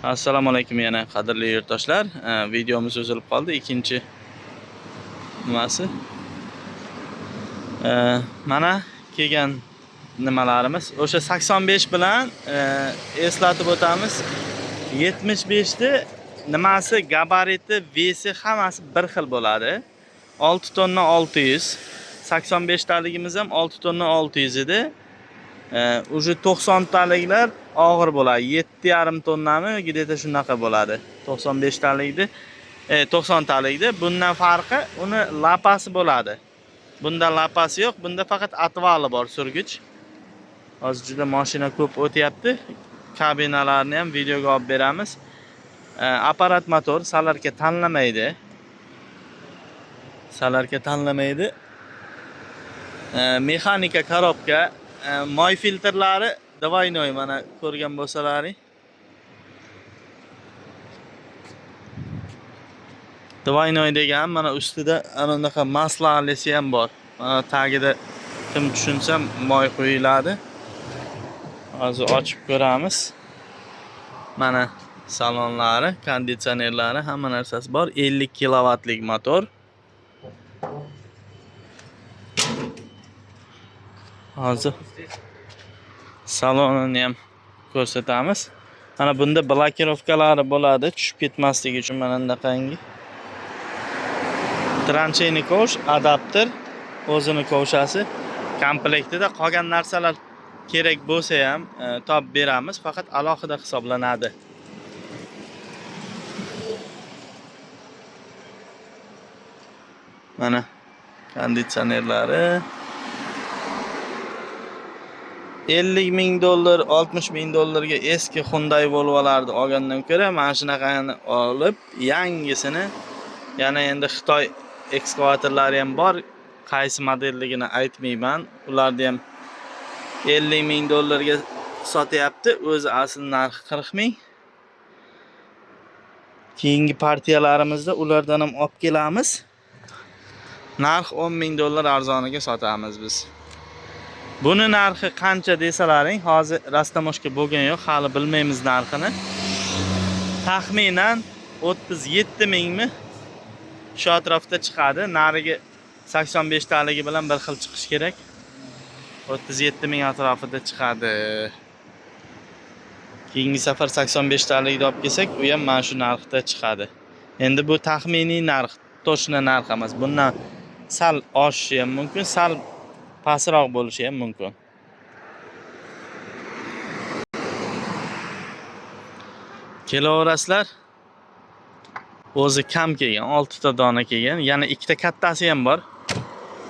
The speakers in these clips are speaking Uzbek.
Assalomu alaykum yana qadrli yurtdoshlar. Videomiz uzilib qoldi. Ikkinchi nimasi? Mana kelgan nimalarimiz. O'sha 85 bilan eslatib o'tamiz. 75 ni nimasi, gabariti, vesi hammasi bir xil bo'ladi. 6 tonna 600. 85 taligimiz ham 6 tonna 600 edi. Уже 90 taliklar og'ir bo'ladi. 7,5 tonnami, gideta shunaqa bo'ladi. 95 talikdi, 90 talikdi. Bundan farqi uni lapasi bo'ladi. Bunda lapasi yo'q, bunda faqat atvali bor, surgich. Hozir juda mashina ko'p o'tyapti. Kabinalarni ham videoga olib beramiz. Apparat motor salarga tanlamaydi. Salarga tanlamaydi. Mexanika korobka, moy filtrlari двойной, mana ko'rgan bo'lsalaring. Двойной degan mana ustida anaqa maslahasi ham bor. Mana tagida kim tushunsa moy qo'yiladi. Hozir ochib ko'ramiz. Mana salonlari, konditsionerlari, hamma narsasi bor. 50 kilovatlik motor. Hozir salonini ham ko'rsatamiz. Mana bunda blokirovkalari bo'ladi, tushib ketmasligi uchun mana bunaqangi. Trancheyni kovsh, adapter, o'zini kovshasi komplektida. Qolgan narsalar kerak bo'lsa ham topib beramiz, faqat alohida hisoblanadi. Mana konditsionerlari 50 ming dollar, 60 ming dollarga eski Hyundai Volvo'larni olgandan ko'ra mana shunaqani olib, yangisini, yana endi Xitoy ekskavatorlari ham bor. Qaysi modelligini aytmayman. Ularni ham 50 ming dollarga sotyapti. O'zi asl narxi 40 ming. Keyingi partiyalarimizda ulardan ham olib kelamiz. Narx 10 ming dollar arzoniga sotamiz biz. Buni narxi qancha desalaring, hozir rastamoshka bo'lgan yo'q, hali bilmaymiz narxini. Taxminan 37 mingmi shu atrofda chiqadi. Nariga 85 taligi bilan bir xil chiqish kerak. 37 ming atrofida chiqadi. Keyingi safar 85 talikni olib kelsak, u ham mana shu narxda chiqadi. Endi bu taxminiy narx, to'shna narx emas. Bundan sal oshishi ham mumkin, sal pastroq bo'lishi ham mumkin. Kelaverasizlar. O'zi kam kelgan, 6 ta dona kelgan. Yana ikkita kattasi ham bor.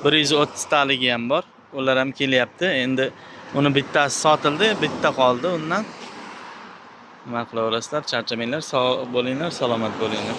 130 taligi ham bor. Ular ham kelyapti. Endi uni bittasi sotildi, bitta qoldi undan. Nima qilaverasizlar? Charchamanglar, sog' bo'linglar, salomat bo'linglar.